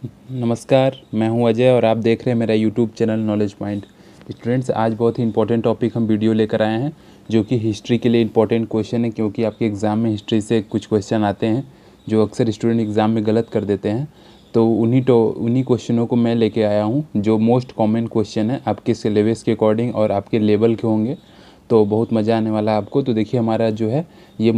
नमस्कार, मैं हूं अजय और आप देख रहे हैं मेरा YouTube channel knowledge point. Students, आज बहुत ही इंपॉर्टेंट टॉपिक हम वीडियो लेकर आए हैं जो कि हिस्ट्री के लिए इंपॉर्टेंट क्वेश्चन है, क्योंकि आपके एग्ज़ाम में हिस्ट्री से कुछ क्वेश्चन आते हैं जो अक्सर स्टूडेंट एग्ज़ाम में गलत कर देते हैं। तो उन्हीं क्वेश्चनों को मैं लेके आया हूं जो मोस्ट कॉमन क्वेश्चन है आपके सिलेबस के अकॉर्डिंग और आपके लेवल के होंगे। तो बहुत मज़ा आने वाला है आपको। तो देखिए, हमारा जो है ये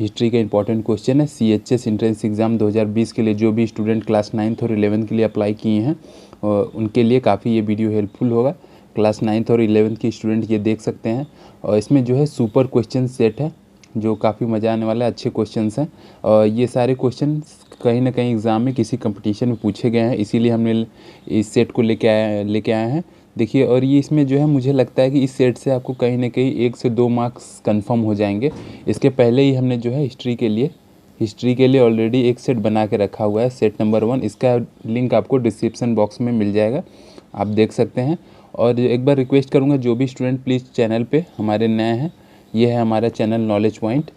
हिस्ट्री का इंपॉर्टेंट क्वेश्चन है। सीएचएस एंट्रेंस एग्ज़ाम 2020 के लिए जो भी स्टूडेंट क्लास 9th और 11th के लिए अप्लाई किए हैं उनके लिए काफ़ी ये वीडियो हेल्पफुल होगा। क्लास 9th और 11th के स्टूडेंट ये देख सकते हैं। और इसमें जो है सुपर क्वेश्चन सेट है जो काफ़ी मज़ा आने वाला है, अच्छे क्वेश्चंस हैं। और ये सारे क्वेश्चन कहीं ना कहीं एग्ज़ाम में किसी कंपटीशन में पूछे गए हैं, इसीलिए हमने इस सेट को लेके आए हैं। देखिए, और ये इसमें जो है मुझे लगता है कि इस सेट से आपको कहीं ना कहीं 1 से 2 मार्क्स कंफर्म हो जाएंगे। इसके पहले ही हमने जो है हिस्ट्री के लिए ऑलरेडी एक सेट बना के रखा हुआ है, सेट नंबर 1। इसका लिंक आपको डिस्क्रिप्शन बॉक्स में मिल जाएगा, आप देख सकते हैं। और एक बार रिक्वेस्ट करूँगा, जो भी स्टूडेंट प्लीज़ चैनल पे हमारे नए हैं, ये है हमारा चैनल नॉलेज पॉइंट,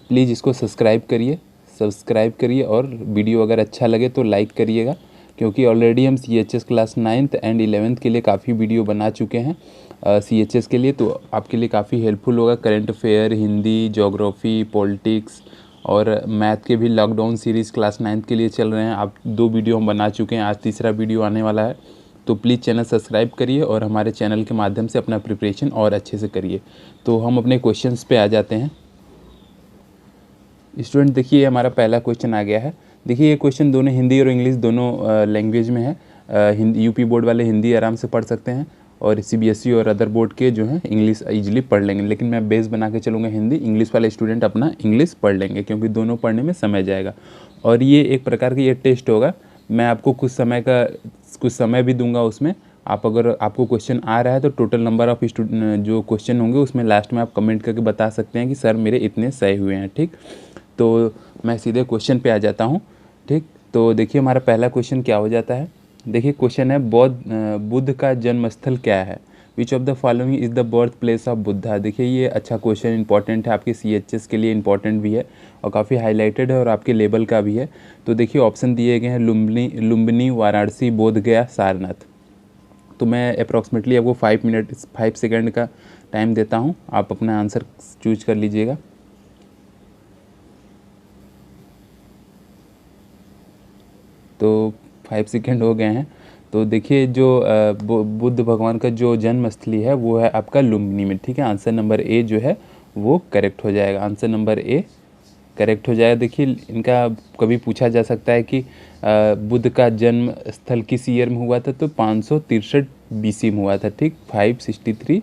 प्लीज़ इसको सब्सक्राइब करिए और वीडियो अगर अच्छा लगे तो लाइक करिएगा, क्योंकि ऑलरेडी हम CHS class 9th and 11th के लिए काफ़ी वीडियो बना चुके हैं सीएचएस के लिए। तो आपके लिए काफ़ी हेल्पफुल होगा। Current affair, Hindi, geography, politics और मैथ के भी लॉकडाउन सीरीज़ क्लास 9th के लिए चल रहे हैं। आप 2 वीडियो हम बना चुके हैं, आज तीसरा वीडियो आने वाला है। तो प्लीज़ चैनल सब्सक्राइब करिए और हमारे चैनल के माध्यम से अपना प्रिपरेशन और अच्छे से करिए। तो हम अपने क्वेश्चंस पे आ जाते हैं। स्टूडेंट देखिए, हमारा पहला क्वेश्चन आ गया है। देखिए, ये क्वेश्चन दोनों हिंदी और इंग्लिश दोनों लैंग्वेज में है। हिंदी यूपी बोर्ड वाले हिंदी आराम से पढ़ सकते हैं और सीबीएसई और अदर बोर्ड के जो हैं इंग्लिश ईजिली पढ़ लेंगे, लेकिन मैं बेस बना के चलूँगा हिंदी। इंग्लिश वाले स्टूडेंट अपना इंग्लिश पढ़ लेंगे, क्योंकि दोनों पढ़ने में समय जाएगा। और ये एक प्रकार का ये टेस्ट होगा। मैं आपको कुछ समय भी दूंगा उसमें। अगर आपको क्वेश्चन आ रहा है तो टोटल नंबर ऑफ जो क्वेश्चन होंगे उसमें लास्ट में आप कमेंट करके बता सकते हैं कि सर मेरे इतने सही हुए हैं। ठीक, तो मैं सीधे क्वेश्चन पे आ जाता हूँ। ठीक, तो देखिए हमारा पहला क्वेश्चन क्या हो जाता है। देखिए, क्वेश्चन है बुद्ध का जन्म स्थल क्या है। Which of the following is the birth place of Buddha. देखिए, ये अच्छा क्वेश्चन इंपॉर्टेंट है, आपके सीएचएस के लिए इंपॉर्टेंट भी है और काफ़ी हाईलाइटेड है और आपके लेवल का भी है। तो देखिए, ऑप्शन दिए गए हैं लुम्बिनी, वाराणसी, बोध गया, सारनाथ। तो मैं अप्रॉक्सीमेटली आपको 5 सेकेंड का टाइम देता हूँ, आप अपना आंसर चूज कर लीजिएगा। तो 5 सेकेंड हो गए हैं। तो देखिए, जो बुद्ध भगवान का जो जन्म स्थली है वो है आपका लुम्बिनी में। ठीक है, आंसर नंबर ए जो है वो करेक्ट हो जाएगा। आंसर नंबर ए करेक्ट हो जाएगा। देखिए, इनका कभी पूछा जा सकता है कि बुद्ध का जन्म स्थल किस ईयर में हुआ था, तो 563 बीसी में हुआ था। ठीक, 563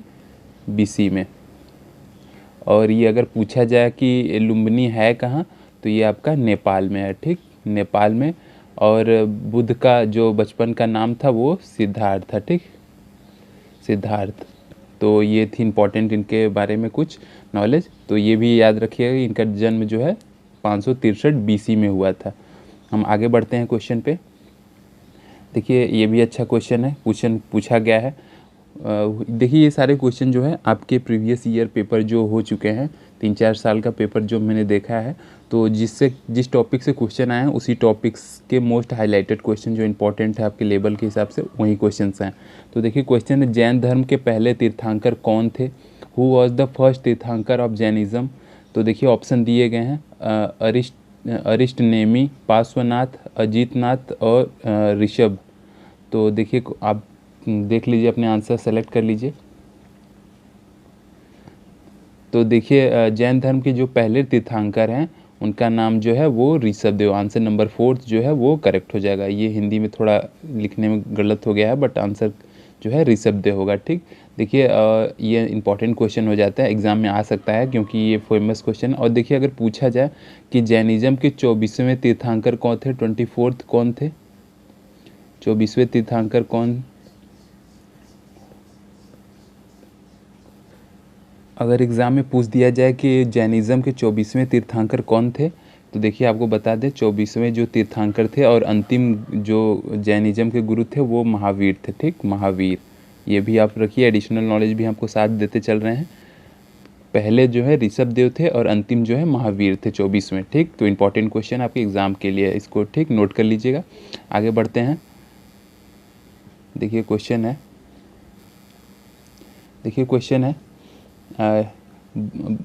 बीसी में। और ये अगर पूछा जाए कि लुम्बिनी है कहाँ, तो ये आपका नेपाल में है। ठीक, नेपाल में। और बुद्ध का जो बचपन का नाम था वो सिद्धार्थ था। ठीक, सिद्धार्थ। तो ये थी इम्पॉर्टेंट इनके बारे में कुछ नॉलेज। तो ये भी याद रखिएगा कि इनका जन्म जो है 563 बीसी में हुआ था। हम आगे बढ़ते हैं क्वेश्चन पे। देखिए, ये भी अच्छा क्वेश्चन है, पूछा गया है। देखिए, ये सारे क्वेश्चन जो है आपके प्रीवियस ईयर पेपर जो हो चुके हैं, 3-4 साल का पेपर जो मैंने देखा है, तो जिस टॉपिक से क्वेश्चन आए हैं उसी टॉपिक्स के मोस्ट हाईलाइटेड क्वेश्चन जो इंपॉर्टेंट है आपके लेवल के हिसाब से वही क्वेश्चंस हैं। तो देखिए, क्वेश्चन है, जैन धर्म के पहले तीर्थंकर कौन थे। हु वॉज द फर्स्ट तीर्थंकर ऑफ जैनिज़्म। तो देखिए, ऑप्शन दिए गए हैं अरिष्ट नेमी, पार्श्वनाथ, अजीतनाथ और ऋषभ। तो देखिए, आप देख लीजिए, अपने आंसर सेलेक्ट कर लीजिए। तो देखिए, जैन धर्म के जो पहले तीर्थंकर हैं उनका नाम जो है वो ऋषभ देव। आंसर नंबर 4 जो है वो करेक्ट हो जाएगा। ये हिंदी में थोड़ा लिखने में गलत हो गया है, बट आंसर जो है ऋषभ देव होगा। ठीक, देखिए, ये इंपॉर्टेंट क्वेश्चन हो जाता है, एग्जाम में आ सकता है क्योंकि ये फेमस क्वेश्चन। और देखिए, अगर पूछा जाए कि जैनिज्म के 24वें तीर्थंकर कौन थे, 24th कौन थे, 24वें तीर्थंकर कौन। अगर एग्ज़ाम में पूछ दिया जाए कि जैनिज़्म के 24वें तीर्थंकर कौन थे, तो देखिए आपको बता दें 24वें जो तीर्थंकर थे और अंतिम जो जैनिज़्म के गुरु थे वो महावीर थे। ठीक, महावीर। ये भी आप रखिए, एडिशनल नॉलेज भी हमको साथ देते चल रहे हैं। पहले जो है ऋषभ देव थे और अंतिम जो है महावीर थे 24वें। ठीक, तो इम्पोर्टेंट क्वेश्चन आपके एग्जाम के लिए, इसको ठीक नोट कर लीजिएगा। आगे बढ़ते हैं। देखिए क्वेश्चन है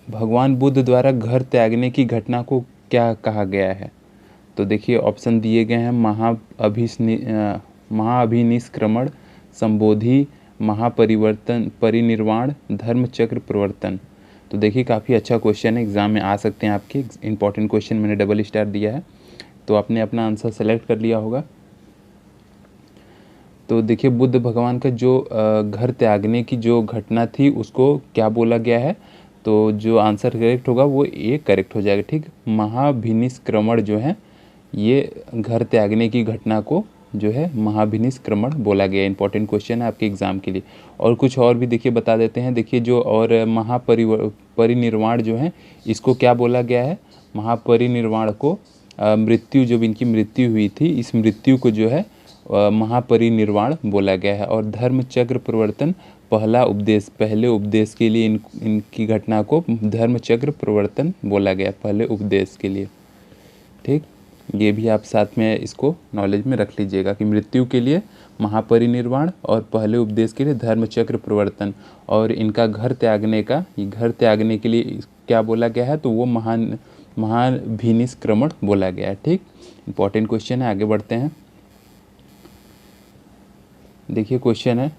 भगवान बुद्ध द्वारा घर त्यागने की घटना को क्या कहा गया है? तो देखिए ऑप्शन दिए गए हैं महाअभिनिष्क्रमण, संबोधि, महापरिवर्तन, परिनिर्वाण, धर्मचक्र प्रवर्तन। तो देखिए काफ़ी अच्छा क्वेश्चन है, एग्जाम में आ सकते हैं आपके। इंपॉर्टेंट क्वेश्चन मैंने डबल स्टार दिया है, तो आपने अपना आंसर सेलेक्ट कर लिया होगा। तो देखिए बुद्ध भगवान का जो घर त्यागने की जो घटना थी उसको क्या बोला गया है? तो जो आंसर करेक्ट होगा वो ये करेक्ट हो जाएगा। ठीक, महाभिनिष्क्रमण जो है, ये घर त्यागने की घटना को जो है महाभिनिष्क्रमण बोला गया। इंपॉर्टेंट क्वेश्चन है आपके एग्जाम के लिए। और कुछ और भी देखिए बता देते हैं। देखिए जो और परिनिर्वाण जो है, इसको क्या बोला गया है? महापरिनिर्वाण को मृत्यु, जब इनकी मृत्यु हुई थी, इस मृत्यु को जो है महापरिनिर्वाण बोला गया है। और धर्मचक्र प्रवर्तन, पहला उपदेश, पहले उपदेश के लिए इनकी घटना को धर्मचक्र प्रवर्तन बोला गया, पहले उपदेश के लिए। ठीक, ये भी आप साथ में इसको नॉलेज में रख लीजिएगा कि मृत्यु के लिए महापरिनिर्वाण और पहले उपदेश के लिए धर्मचक्र प्रवर्तन। और इनका घर त्यागने के लिए क्या बोला गया है? तो वो महाभिनिष्क्रमण बोला गया है। ठीक, इंपॉर्टेंट क्वेश्चन है। आगे बढ़ते हैं। देखिए क्वेश्चन है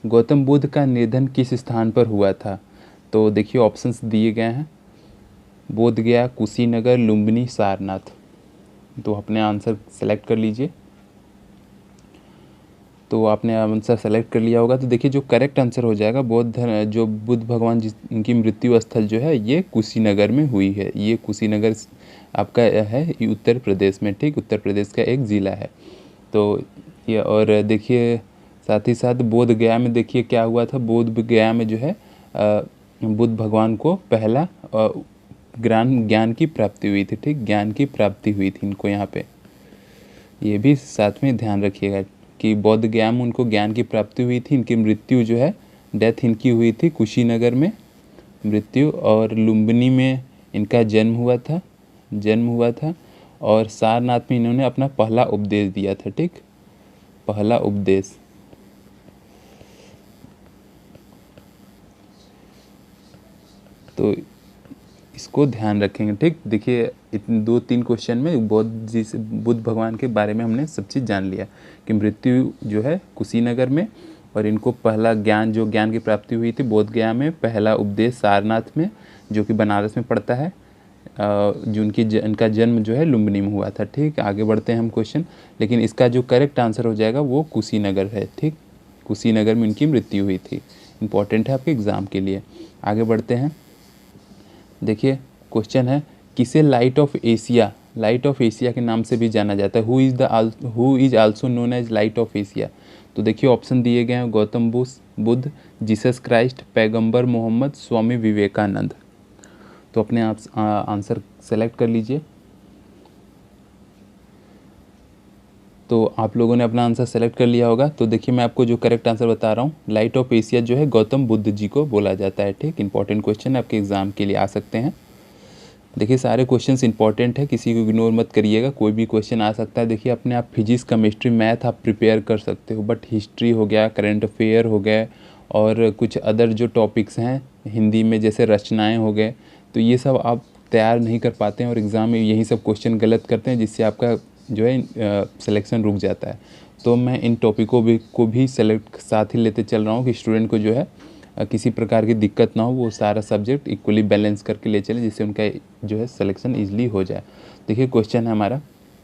गौतम बुद्ध का निधन किस स्थान पर हुआ था? तो देखिए ऑप्शंस दिए गए हैं, बोध गया, कुशीनगर, लुम्बिनी, सारनाथ। तो अपने आंसर सेलेक्ट कर लीजिए। तो आपने आंसर सेलेक्ट कर लिया होगा। तो देखिए जो करेक्ट आंसर हो जाएगा, जो बुद्ध भगवान इनकी मृत्यु स्थल जो है ये कुशीनगर में हुई है। ये कुशीनगर आपका है उत्तर प्रदेश में। ठीक, उत्तर प्रदेश का एक ज़िला है। तो ये, और देखिए साथ ही साथ बोध गया में देखिए क्या हुआ था। बोध गया में जो है बुद्ध भगवान को पहला ज्ञान की प्राप्ति हुई थी। ठीक, ज्ञान की प्राप्ति हुई थी इनको यहाँ पे। ये भी साथ में ध्यान रखिएगा कि बोध गया में उनको ज्ञान की प्राप्ति हुई थी। इनकी मृत्यु जो है, डेथ इनकी हुई थी कुशीनगर में मृत्यु, और लुम्बिनी में इनका जन्म हुआ था। और सारनाथ में इन्होंने अपना पहला उपदेश दिया था। ठीक, पहला उपदेश। तो इसको ध्यान रखेंगे। ठीक, देखिए इतने 2-3 क्वेश्चन में बुद्ध भगवान के बारे में हमने सब चीज़ जान लिया कि मृत्यु जो है कुशीनगर में, और इनको पहला ज्ञान की प्राप्ति हुई थी बोध गया में, पहला उपदेश सारनाथ में जो कि बनारस में पड़ता है, इनका जन्म जो है लुम्बिनी में हुआ था। ठीक, आगे बढ़ते हैं हम क्वेश्चन। लेकिन इसका जो करेक्ट आंसर हो जाएगा वो कुशीनगर है। ठीक, कुशीनगर में इनकी मृत्यु हुई थी। इंपॉर्टेंट है आपके एग्ज़ाम के लिए। आगे बढ़ते हैं। देखिए क्वेश्चन है किसे लाइट ऑफ एशिया के नाम से भी जाना जाता है? Who is also known as light of Asia? तो देखिए ऑप्शन दिए गए हैं, गौतम बुद्ध, जीसस क्राइस्ट, पैगंबर मोहम्मद, स्वामी विवेकानंद। तो अपने आप आंसर सेलेक्ट कर लीजिए। तो आप लोगों ने अपना आंसर सेलेक्ट कर लिया होगा। तो देखिए मैं आपको जो करेक्ट आंसर बता रहा हूँ, लाइट ऑफ एशिया जो है गौतम बुद्ध जी को बोला जाता है। ठीक, इंपॉर्टेंट क्वेश्चन है, आपके एग्जाम के लिए आ सकते हैं। देखिए सारे क्वेश्चंस इंपॉर्टेंट है, किसी को इग्नोर मत करिएगा, कोई भी क्वेश्चन आ सकता है। देखिए अपने आप फिजिक्स, केमिस्ट्री, मैथ आप प्रिपेयर कर सकते हो, बट हिस्ट्री हो गया, करंट अफेयर हो गए, और कुछ अदर जो टॉपिक्स हैं हिंदी में जैसे रचनाएँ हो गए, तो ये सब आप तैयार नहीं कर पाते हैं और एग्ज़ाम में यही सब क्वेश्चन गलत करते हैं, जिससे आपका जो है सिलेक्शन रुक जाता है। तो मैं इन टॉपिकों को भी सेलेक्ट साथ ही लेते चल रहा हूँ कि स्टूडेंट को जो है किसी प्रकार की दिक्कत ना हो, वो सारा सब्जेक्ट इक्वली बैलेंस करके ले चले, जिससे उनका जो है सिलेक्शन ईजिली हो जाए। देखिए क्वेश्चन है हमारा,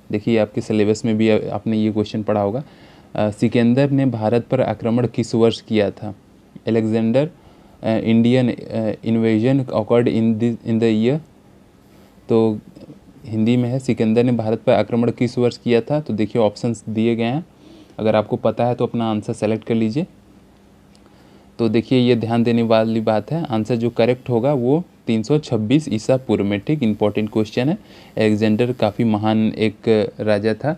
देखिए आपके सिलेबस में भी आपने ये क्वेश्चन पढ़ा होगा। सिकंदर ने भारत पर आक्रमण किस वर्ष किया था? Alexander Indian invasion occurred in the year. तो हिंदी में है सिकंदर ने भारत पर आक्रमण किस वर्ष किया था? तो देखिए ऑप्शंस दिए गए हैं, अगर आपको पता है तो अपना आंसर सेलेक्ट कर लीजिए। तो देखिए ये ध्यान देने वाली बात है, आंसर जो करेक्ट होगा वो 326 ईसा पूर्व में। ठीक, इंपॉर्टेंट क्वेश्चन है। अलेक्जेंडर काफ़ी महान एक राजा था,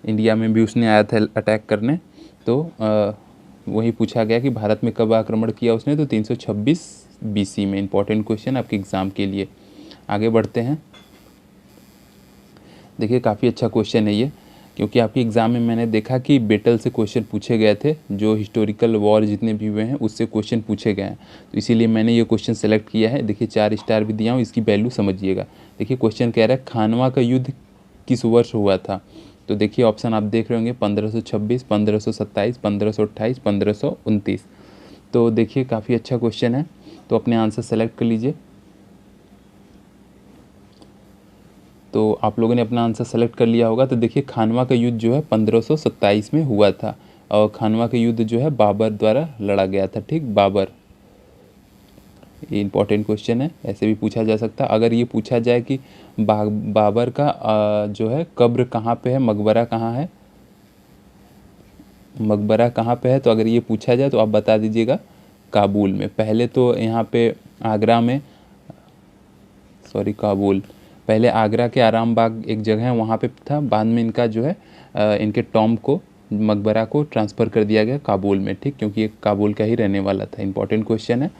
इंडिया में भी उसने आया था अटैक करने। तो वही पूछा गया कि भारत में कब आक्रमण किया उसने, तो 326 BC में। इंपॉर्टेंट क्वेश्चन आपके एग्ज़ाम के लिए। आगे बढ़ते हैं। देखिए काफ़ी अच्छा क्वेश्चन है ये, क्योंकि आपके एग्ज़ाम में मैंने देखा कि बैटल से क्वेश्चन पूछे गए थे, जो हिस्टोरिकल वॉर जितने भी हुए हैं उससे क्वेश्चन पूछे गए हैं, तो इसीलिए मैंने ये क्वेश्चन सेलेक्ट किया है। देखिए 4 स्टार भी दिया हूँ, इसकी वैल्यू समझिएगा। देखिए क्वेश्चन कह रहा है खानवा का युद्ध किस वर्ष हुआ था। तो देखिए ऑप्शन आप देख रहे होंगे 1526, 1527, 1528, 1529। तो देखिए काफ़ी अच्छा क्वेश्चन है, तो अपने आंसर सेलेक्ट कर लीजिए। तो आप लोगों ने अपना आंसर सेलेक्ट कर लिया होगा। तो देखिए खानवा का युद्ध जो है 1527 में हुआ था, और खानवा का युद्ध जो है बाबर द्वारा लड़ा गया था। ठीक, बाबर। ये इंपॉर्टेंट क्वेश्चन है, ऐसे भी पूछा जा सकता है। अगर ये पूछा जाए कि बाबर का जो है कब्र कहाँ पे है, मकबरा कहाँ है, मकबरा कहाँ पे है, तो अगर ये पूछा जाए तो आप बता दीजिएगा काबुल में। पहले तो यहाँ पे आगरा में, सॉरी काबुल, पहले आगरा के आराम बाग एक जगह है वहाँ पे था, बाद में इनका जो है इनके टॉम्ब को, मकबरा को ट्रांसफ़र कर दिया गया काबुल में। ठीक, क्योंकि ये काबुल का ही रहने वाला था। इंपॉर्टेंट क्वेश्चन है।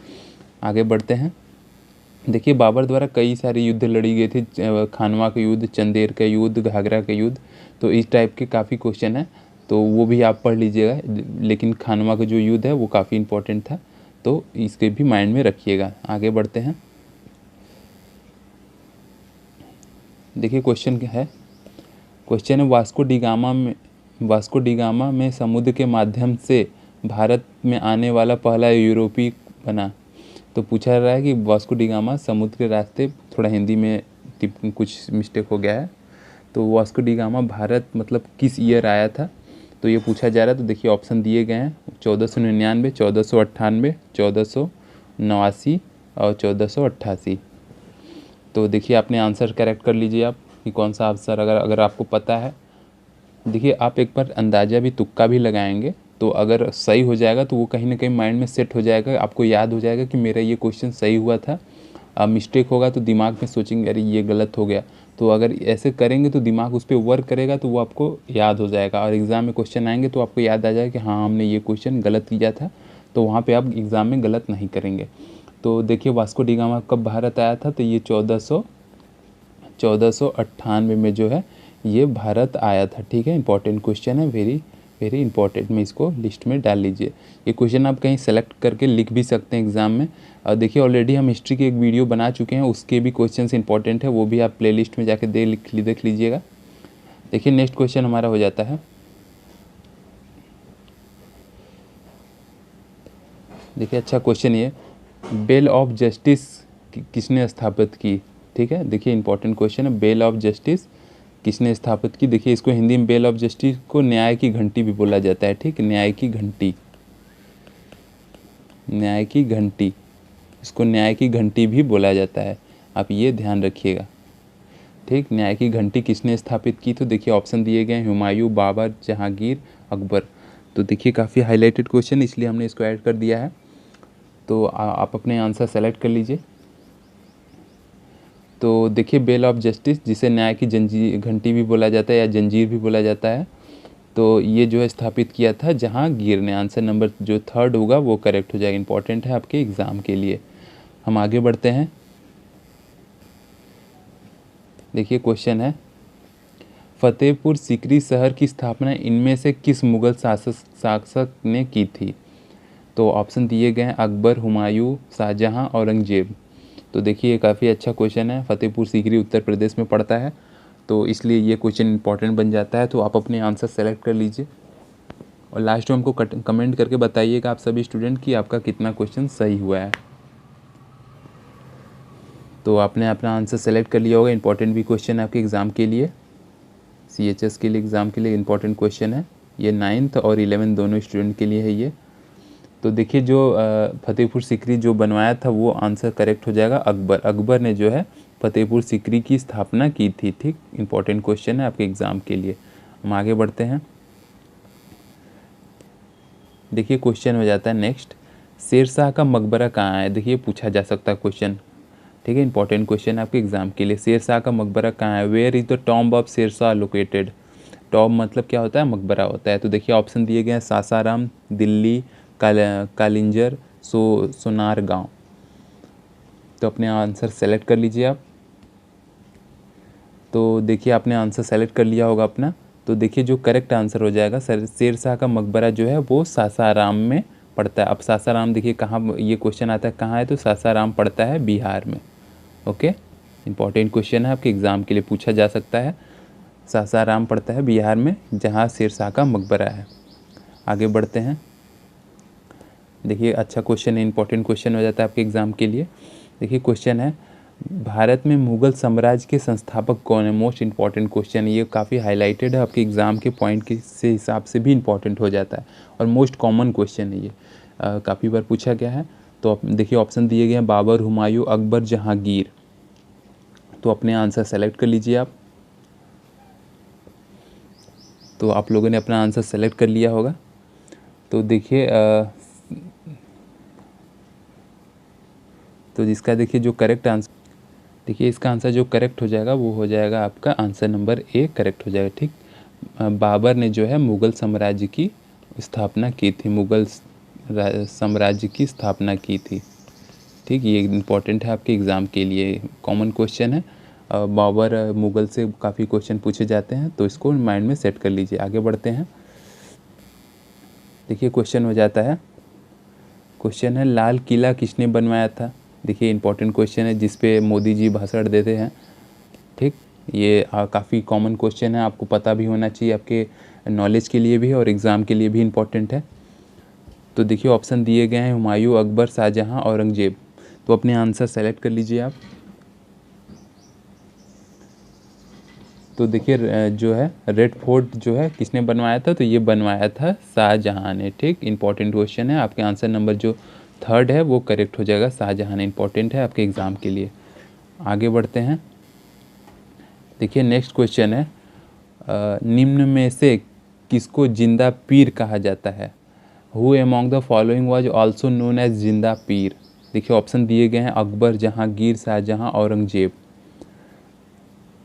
आगे बढ़ते हैं। देखिए बाबर द्वारा कई सारे युद्ध लड़ी गई थी, खानवा का युद्ध, चंदेर का युद्ध, घाघरा का युद्ध, तो इस टाइप के काफ़ी क्वेश्चन है, तो वो भी आप पढ़ लीजिएगा। लेकिन खानवा का जो युद्ध है वो काफ़ी इंपॉर्टेंट था, तो इसके भी माइंड में रखिएगा। आगे बढ़ते हैं। देखिए क्वेश्चन क्या है। क्वेश्चन है वास्को डी गामा में समुद्र के माध्यम से भारत में आने वाला पहला यूरोपीय बना। तो पूछा रहा है कि वास्को डी गामा समुद्र के रास्ते, थोड़ा हिंदी में कुछ मिस्टेक हो गया है, तो वास्को डी गामा भारत मतलब किस ईयर आया था, तो ये पूछा जा रहा है। तो देखिए ऑप्शन दिए गए हैं 1499, 1498, 1489 और 1488। तो देखिए अपने आंसर करेक्ट कर लीजिए आप कि कौन सा आंसर अगर आपको पता है। देखिए आप एक बार अंदाज़ा भी, तुक्का भी लगाएंगे, तो अगर सही हो जाएगा तो वो कहीं ना कहीं माइंड में सेट हो जाएगा, आपको याद हो जाएगा कि मेरा ये क्वेश्चन सही हुआ था। मिस्टेक होगा तो दिमाग में सोचेंगे अरे ये गलत हो गया, तो अगर ऐसे करेंगे तो दिमाग उस पर वर्क करेगा, तो वो आपको याद हो जाएगा, और एग्ज़ाम में क्वेश्चन आएंगे तो आपको याद आ जाएगा कि हाँ हमने ये क्वेश्चन गलत किया था, तो वहाँ पर आप एग्ज़ाम में गलत नहीं करेंगे। तो देखिए वास्को डी गामा कब भारत आया था, तो ये 1498 में जो है ये भारत आया था। ठीक है, इंपॉर्टेंट क्वेश्चन है, वेरी वेरी इंपॉर्टेंट, में इसको लिस्ट में डाल लीजिए। ये क्वेश्चन आप कहीं सेलेक्ट करके लिख भी सकते हैं एग्ज़ाम में। और देखिए ऑलरेडी हम हिस्ट्री की एक वीडियो बना चुके हैं, उसके भी क्वेश्चंस इंपॉर्टेंट है, वो भी आप प्लेलिस्ट में जाके देख लीजिएगा। देखिए नेक्स्ट क्वेश्चन हमारा हो जाता है। देखिए अच्छा क्वेश्चन ये, बेल ऑफ जस्टिस किसने स्थापित की। ठीक है, देखिए इंपॉर्टेंट क्वेश्चन है, बेल ऑफ जस्टिस किसने स्थापित की। देखिए इसको हिंदी में बेल ऑफ जस्टिस को न्याय की घंटी भी बोला जाता है। ठीक, न्याय की घंटी, न्याय की घंटी, इसको न्याय की घंटी भी बोला जाता है, आप ये ध्यान रखिएगा। ठीक, न्याय की घंटी किसने स्थापित की, तो देखिए ऑप्शन दिए गए हैं हुमायूं, बाबर, जहांगीर, अकबर। तो देखिए काफ़ी हाईलाइटेड क्वेश्चन, इसलिए हमने इसको ऐड कर दिया है। तो आप अपने आंसर सेलेक्ट कर लीजिए। तो देखिए बेल ऑफ जस्टिस, जिसे न्याय की घंटी भी बोला जाता है या जंजीर भी बोला जाता है, तो ये जो है स्थापित किया था जहांगीर ने। आंसर नंबर जो 3 होगा वो करेक्ट हो जाएगा, इंपॉर्टेंट है आपके एग्ज़ाम के लिए। हम आगे बढ़ते हैं। देखिए क्वेश्चन है, फतेहपुर सीकरी शहर की स्थापना इनमें से किस मुग़ल शासक ने की थी। तो ऑप्शन दिए गए हैं अकबर, हुमायूं, शाहजहां, औरंगजेब। तो देखिए ये काफ़ी अच्छा क्वेश्चन है, फतेहपुर सीकरी उत्तर प्रदेश में पड़ता है, तो इसलिए ये क्वेश्चन इंपॉर्टेंट बन जाता है। तो आप अपने आंसर सेलेक्ट कर लीजिए, और लास्ट में हमको कमेंट करके बताइएगा आप सभी स्टूडेंट कि आपका कितना क्वेश्चन सही हुआ है। तो आपने अपना आंसर सेलेक्ट कर लिया होगा। इंपॉर्टेंट भी क्वेश्चन है आपके एग्ज़ाम के लिए, CHS के लिए एग्ज़ाम के लिए इंपॉर्टेंट क्वेश्चन है ये। 9th और 11th दोनों स्टूडेंट के लिए है ये। तो देखिए जो फतेहपुर सीकरी जो बनवाया था वो आंसर करेक्ट हो जाएगा अकबर। अकबर ने जो है फतेहपुर सीकरी की स्थापना की थी। ठीक, इंपॉर्टेंट क्वेश्चन है आपके एग्ज़ाम के लिए। हम आगे बढ़ते हैं। देखिए क्वेश्चन हो जाता है नेक्स्ट, शेरशाह का मकबरा कहाँ है। देखिए पूछा जा सकता है क्वेश्चन, ठीक है, इंपॉर्टेंट क्वेश्चन है आपके एग्जाम के लिए। शेरशाह का मकबरा कहाँ है, where is the tomb of Shershah located. Tomb मतलब क्या होता है, मकबरा होता है। तो देखिए ऑप्शन दिए गए हैं सासाराम, दिल्ली, कालिंजर, सोनार गाँव। तो अपने आंसर सेलेक्ट कर लीजिए आप। तो देखिए आपने आंसर सेलेक्ट कर लिया होगा अपना। तो देखिए जो करेक्ट आंसर हो जाएगा, शेर शाह का मकबरा जो है वो सासाराम में पड़ता है। अब सासाराम देखिए कहाँ, ये क्वेश्चन आता है कहाँ है, तो सासाराम पड़ता है बिहार में। ओके, इंपॉर्टेंट क्वेश्चन है, आपके एग्ज़ाम के लिए पूछा जा सकता है। सासाराम पड़ता है बिहार में, जहाँ शेर शाह का मकबरा है। आगे बढ़ते हैं। देखिए अच्छा क्वेश्चन है, इंपॉर्टेंट क्वेश्चन हो जाता है आपके एग्ज़ाम के लिए। देखिए क्वेश्चन है, भारत में मुग़ल साम्राज्य के संस्थापक कौन है? मोस्ट इंपॉर्टेंट क्वेश्चन है, ये काफ़ी हाईलाइटेड है, आपके एग्ज़ाम के पॉइंट के से हिसाब से भी इंपॉर्टेंट हो जाता है और मोस्ट कॉमन क्वेश्चन है ये, काफ़ी बार पूछा गया है। तो आप देखिए ऑप्शन दिए गए हैं, बाबर, हुमायूं, अकबर, जहांगीर। तो अपने आंसर सेलेक्ट कर लीजिए आप। तो आप लोगों ने अपना आंसर सेलेक्ट कर लिया होगा। तो देखिए तो जिसका देखिए जो करेक्ट आंसर, देखिए इसका आंसर जो करेक्ट हो जाएगा वो हो जाएगा आपका आंसर नंबर ए करेक्ट हो जाएगा। ठीक, बाबर ने जो है मुग़ल साम्राज्य की स्थापना की थी, मुग़ल साम्राज्य की स्थापना की थी। ठीक, ये इम्पॉर्टेंट है आपके एग्ज़ाम के लिए, कॉमन क्वेश्चन है। बाबर मुग़ल से काफ़ी क्वेश्चन पूछे जाते हैं, तो इसको माइंड में सेट कर लीजिए। आगे बढ़ते हैं। देखिए क्वेश्चन हो जाता है, क्वेश्चन है लाल किला किसने बनवाया था? देखिए इंपॉर्टेंट क्वेश्चन है, जिस पे मोदी जी भाषण देते हैं। ठीक, ये काफ़ी कॉमन क्वेश्चन है, आपको पता भी होना चाहिए, आपके नॉलेज के लिए भी और एग्ज़ाम के लिए भी इम्पॉर्टेंट है। तो देखिए ऑप्शन दिए गए हैं, हुमायूं, अकबर, शाहजहां, औरंगजेब। तो अपने आंसर सेलेक्ट कर लीजिए आप। तो देखिए जो है रेड फोर्ट जो है किसने बनवाया था? तो ये बनवाया था शाहजहां ने। ठीक, इंपॉर्टेंट क्वेश्चन है, आपके आंसर नंबर जो थर्ड है वो करेक्ट हो जाएगा, शाहजहां ने। इंपॉर्टेंट है आपके एग्ज़ाम के लिए। आगे बढ़ते हैं। देखिए नेक्स्ट क्वेश्चन है, निम्न में से किसको जिंदा पीर कहा जाता है? Who among the following was also known as Zinda Pir? देखिए ऑप्शन दिए गए हैं, अकबर, जहांगीर, शाहजहां, औरंगजेब।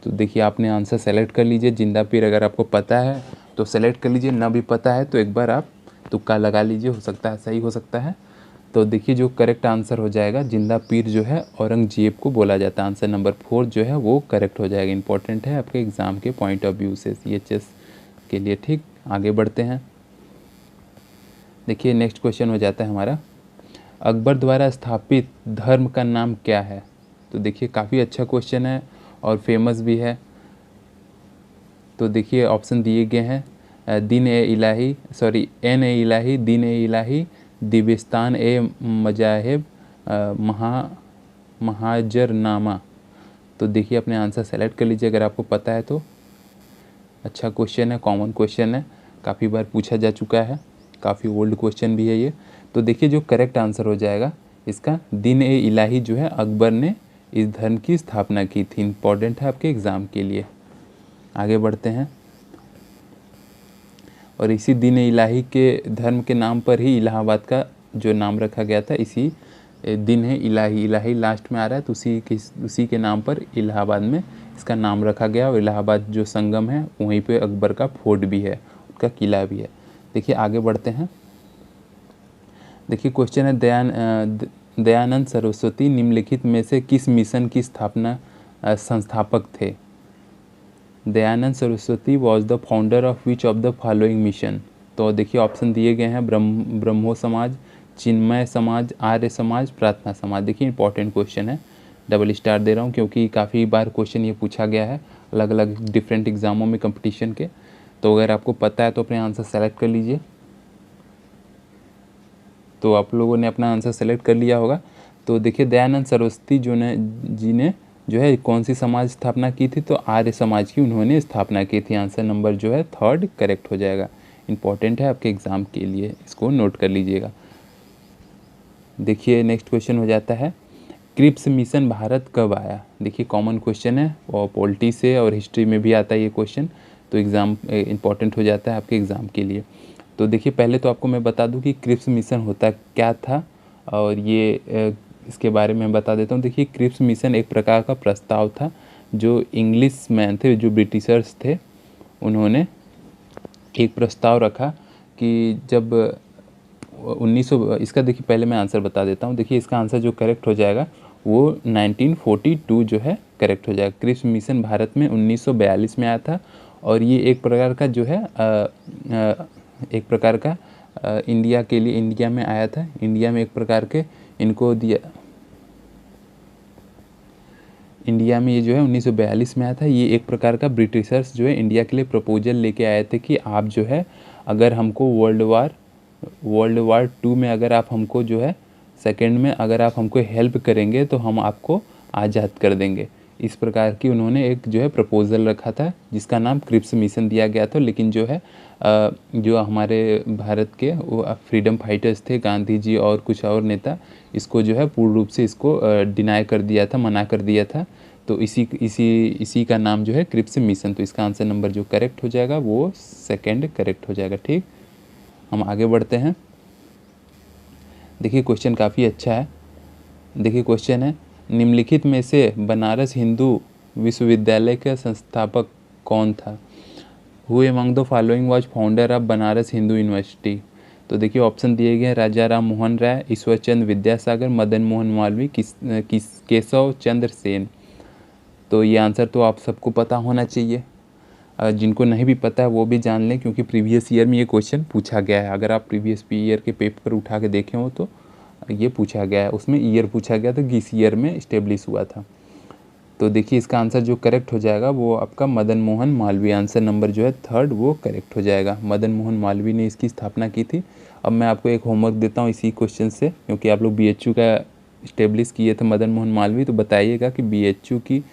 तो देखिए आपने आंसर सेलेक्ट कर लीजिए। जिंदा पीर अगर आपको पता है तो सेलेक्ट कर लीजिए, ना भी पता है तो एक बार आप तुक्का लगा लीजिए, हो सकता है सही हो सकता है। तो देखिए जो करेक्ट आंसर हो जाएगा, जिंदा पीर जो है औरंगजेब को बोला जाता है। आंसर नंबर 4 जो है वो करेक्ट हो जाएगा। इंपॉर्टेंट है आपके एग्ज़ाम के पॉइंट ऑफ व्यू से, CHS के लिए। ठीक, आगे बढ़ते हैं। देखिए नेक्स्ट क्वेश्चन हो जाता है हमारा, अकबर द्वारा स्थापित धर्म का नाम क्या है? तो देखिए काफ़ी अच्छा क्वेश्चन है और फेमस भी है। तो देखिए ऑप्शन दिए गए हैं, दिन ए इलाही, सॉरी एन ए इलाही, दिन ए इलाही, दिविस्तान ए मजाहिब, महाजरनामा। तो देखिए अपने आंसर सेलेक्ट कर लीजिए अगर आपको पता है तो। अच्छा क्वेश्चन है, कॉमन क्वेश्चन है, काफ़ी बार पूछा जा चुका है, काफ़ी ओल्ड क्वेश्चन भी है ये। तो देखिए जो करेक्ट आंसर हो जाएगा इसका, दिन ए इलाही जो है अकबर ने इस धर्म की स्थापना की थी। इम्पॉर्टेंट है आपके एग्ज़ाम के लिए। आगे बढ़ते हैं। और इसी दिन इलाही के धर्म के नाम पर ही इलाहाबाद का जो नाम रखा गया था, इसी दिन है इलाही, इलाही लास्ट में आ रहा है, तो उसी के नाम पर इलाहाबाद में इसका नाम रखा गया। और इलाहाबाद जो संगम है वहीं पे अकबर का फोर्ट भी है, उसका किला भी है। देखिए आगे बढ़ते हैं। देखिए क्वेश्चन है, दयानंद सरस्वती निम्नलिखित में से किस मिशन की संस्थापक थे? Dayanand Saraswati was the founder of which of the following mission? तो देखिए ऑप्शन दिए गए हैं, ब्रह्मो समाज, चिन्मय समाज, आर्य समाज, प्रार्थना समाज। देखिए इंपॉर्टेंट क्वेश्चन है, डबल स्टार दे रहा हूँ क्योंकि काफ़ी बार क्वेश्चन ये पूछा गया है अलग अलग डिफरेंट एग्ज़ामों में कंपटीशन के। तो अगर आपको पता है तो अपने आंसर सेलेक्ट कर लीजिए। तो आप लोगों ने अपना आंसर सेलेक्ट कर लिया होगा। तो देखिए दयानंद सरस्वती जी ने जो है कौन सी समाज स्थापना की थी? तो आर्य समाज की उन्होंने स्थापना की थी। आंसर नंबर जो है थर्ड करेक्ट हो जाएगा। इंपॉर्टेंट है आपके एग्ज़ाम के लिए, इसको नोट कर लीजिएगा। देखिए नेक्स्ट क्वेश्चन हो जाता है, क्रिप्स मिशन भारत कब आया? देखिए कॉमन क्वेश्चन है और पॉलिटी से और हिस्ट्री में भी आता है ये क्वेश्चन, तो एग्ज़ाम इंपॉर्टेंट हो जाता है आपके एग्ज़ाम के लिए। तो देखिए पहले तो आपको मैं बता दूं कि क्रिप्स मिशन होता क्या था, और ये इसके बारे में बता देता हूँ। देखिए क्रिप्स मिशन एक प्रकार का प्रस्ताव था, जो इंग्लिश मैन थे, जो ब्रिटिशर्स थे, उन्होंने एक प्रस्ताव रखा कि जब 1900, इसका देखिए पहले मैं आंसर बता देता हूँ। देखिए इसका आंसर जो करेक्ट हो जाएगा वो 1942 जो है करेक्ट हो जाएगा। क्रिप्स मिशन भारत में 1942 में आया था और ये एक प्रकार का जो है एक प्रकार का इंडिया के लिए इंडिया में आया था। इंडिया में एक प्रकार के इनको दिया, इंडिया में ये जो है 1942 में आया था। ये एक प्रकार का ब्रिटिशर्स जो है इंडिया के लिए प्रपोजल लेके आए थे कि आप जो है अगर हमको वर्ल्ड वार 2 में अगर आप हमको जो है सेकेंड में अगर आप हमको हेल्प करेंगे तो हम आपको आज़ाद कर देंगे। इस प्रकार की उन्होंने एक जो है प्रपोज़ल रखा था जिसका नाम क्रिप्स मिशन दिया गया था। लेकिन जो है जो हमारे भारत के वो फ्रीडम फाइटर्स थे, गांधी जी और कुछ और नेता, इसको जो है पूर्ण रूप से इसको डिनाई कर दिया था, मना कर दिया था। तो इसी का नाम जो है क्रिप्स मिशन। तो इसका आंसर नंबर जो करेक्ट हो जाएगा वो सेकंड करेक्ट हो जाएगा। ठीक, हम आगे बढ़ते हैं। देखिए क्वेश्चन काफ़ी अच्छा है। देखिए क्वेश्चन है, निम्नलिखित में से बनारस हिंदू विश्वविद्यालय का संस्थापक कौन था? Who among the following was founder of Banaras Hindu university? तो देखिए ऑप्शन दिए गए हैं, राजा राम मोहन राय, ईश्वर चंद्र विद्यासागर, मदन मोहन मालवीय, केशव चंद्र सेन। तो ये आंसर तो आप सबको पता होना चाहिए। जिनको नहीं भी पता है वो भी जान लें क्योंकि प्रीवियस ईयर में ये क्वेश्चन पूछा गया है। अगर आप प्रीवियस ईयर के पेपर उठा के देखे हो तो ये पूछा गया है, उसमें ईयर पूछा गया था किस ईयर में इस्टेब्लिश हुआ था। तो देखिए इसका आंसर जो करेक्ट हो जाएगा वो आपका मदन मोहन मालवीय। आंसर नंबर जो है थर्ड वो करेक्ट हो जाएगा। मदन मोहन मालवीय ने इसकी स्थापना की थी। अब मैं आपको एक होमवर्क देता हूँ इसी क्वेश्चन से, क्योंकि आप लोग BHU का इस्टेब्लिश किए थे मदन मोहन मालवीय, तो बताइएगा कि BHU की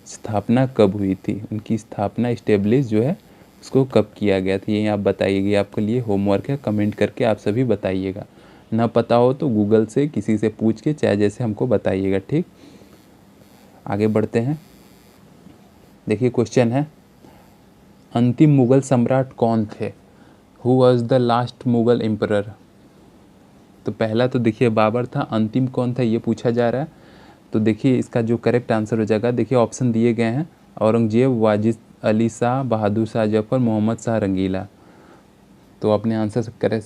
स्थापना कब हुई थी, उनकी स्थापना इस्टेब्लिश जो है उसको कब किया गया था, ये आप बताइएगा। आपके लिए होमवर्क है, कमेंट करके आप सभी बताइएगा। ना पता हो तो गूगल से किसी से पूछ के चाहे जैसे हमको बताइएगा। ठीक, आगे बढ़ते हैं। देखिए क्वेश्चन है, अंतिम मुगल सम्राट कौन थे? Who was the last Mughal emperor? तो पहला तो देखिए बाबर था, अंतिम कौन था ये पूछा जा रहा है। तो देखिए इसका जो करेक्ट आंसर हो जाएगा, देखिए ऑप्शन दिए गए हैं, औरंगजेब, वाजिद अली शाह, बहादुर शाह जफर, मोहम्मद शाह रंगीला। तो अपने आंसर करेक्ट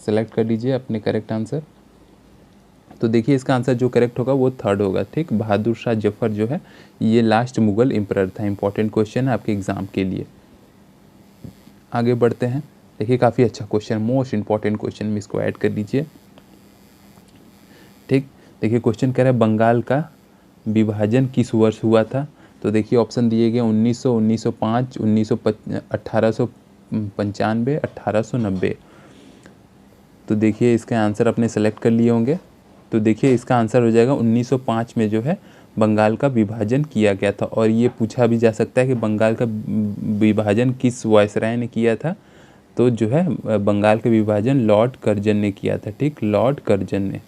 सेलेक्ट कर लीजिए, अपने करेक्ट आंसर। तो देखिए इसका आंसर जो करेक्ट होगा वो थर्ड होगा। ठीक, बहादुर शाह जफर जो है ये लास्ट मुगल एम्परर था। इंपॉर्टेंट क्वेश्चन है आपके एग्जाम के लिए। आगे बढ़ते हैं। देखिए काफ़ी अच्छा क्वेश्चन, मोस्ट इंपॉर्टेंट क्वेश्चन में इसको ऐड कर लीजिए। ठीक, देखिए क्वेश्चन कह रहा है बंगाल का विभाजन किस वर्ष हुआ था? तो देखिए ऑप्शन दिए गए 1900, 1905, 1895, 1890। तो देखिए इसका आंसर अपने सेलेक्ट कर लिए होंगे। तो देखिए इसका आंसर हो जाएगा 1905 में जो है बंगाल का विभाजन किया गया था। और ये पूछा भी जा सकता है कि बंगाल का विभाजन किस वायसराय ने किया था? तो जो है बंगाल का विभाजन लॉर्ड कर्जन ने किया था। ठीक, लॉर्ड कर्जन ने,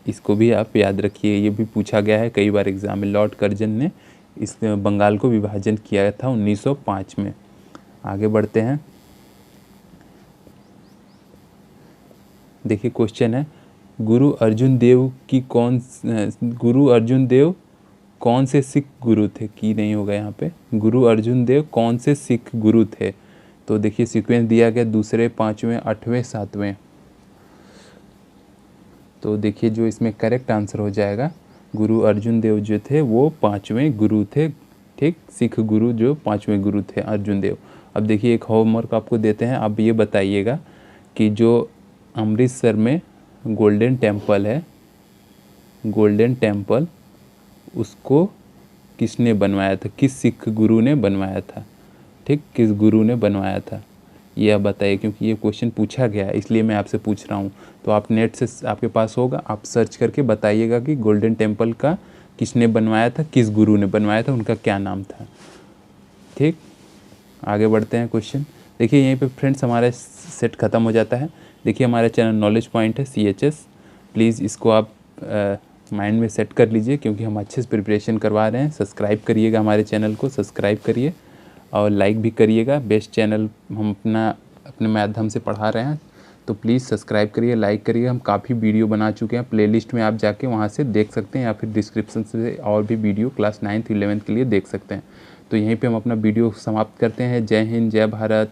इसको भी आप याद रखिए, ये भी पूछा गया है कई बार एग्जाम में। लॉर्ड कर्जन ने इस बंगाल को विभाजन किया था 1905 में। आगे बढ़ते हैं। देखिए क्वेश्चन है, गुरु अर्जुन देव कौन से सिख गुरु थे? की नहीं होगा यहाँ पे। गुरु अर्जुन देव कौन से सिख गुरु थे? तो देखिए सीक्वेंस दिया गया, दूसरे, पाँचवें, आठवें, सातवें। तो देखिए जो इसमें करेक्ट आंसर हो जाएगा, गुरु अर्जुन देव जो थे वो पाँचवें गुरु थे। ठीक, सिख गुरु जो पाँचवें गुरु थे अर्जुन देव। अब देखिए एक होमवर्क आपको देते हैं, आप ये बताइएगा कि जो अमृतसर में गोल्डन टेम्पल है, गोल्डन टेम्पल उसको किसने बनवाया था? किस सिख गुरु ने बनवाया था? ठीक, किस गुरु ने बनवाया था ये आप बताइए, क्योंकि ये क्वेश्चन पूछा गया है इसलिए मैं आपसे पूछ रहा हूँ। तो आप नेट से आपके पास होगा, आप सर्च करके बताइएगा कि गोल्डन टेम्पल का किसने बनवाया था, किस गुरु ने बनवाया था, उनका क्या नाम था। ठीक, आगे बढ़ते हैं क्वेश्चन। देखिए यहीं पे फ्रेंड्स हमारा सेट ख़त्म हो जाता है। देखिए हमारा चैनल नॉलेज पॉइंट है CHS, प्लीज़ इसको आप माइंड में सेट कर लीजिए क्योंकि हम अच्छे से प्रिपरेशन करवा रहे हैं। सब्सक्राइब करिएगा, हमारे चैनल को सब्सक्राइब करिए और लाइक भी करिएगा। बेस्ट चैनल हम अपने माध्यम से पढ़ा रहे हैं, तो प्लीज़ सब्सक्राइब करिए, लाइक करिए। हम काफ़ी वीडियो बना चुके हैं, प्लेलिस्ट में आप जाके वहाँ से देख सकते हैं या फिर डिस्क्रिप्शन से और भी वीडियो क्लास 9th 11th के लिए देख सकते हैं। तो यहीं पे हम अपना वीडियो समाप्त करते हैं। जय हिंद, जय भारत।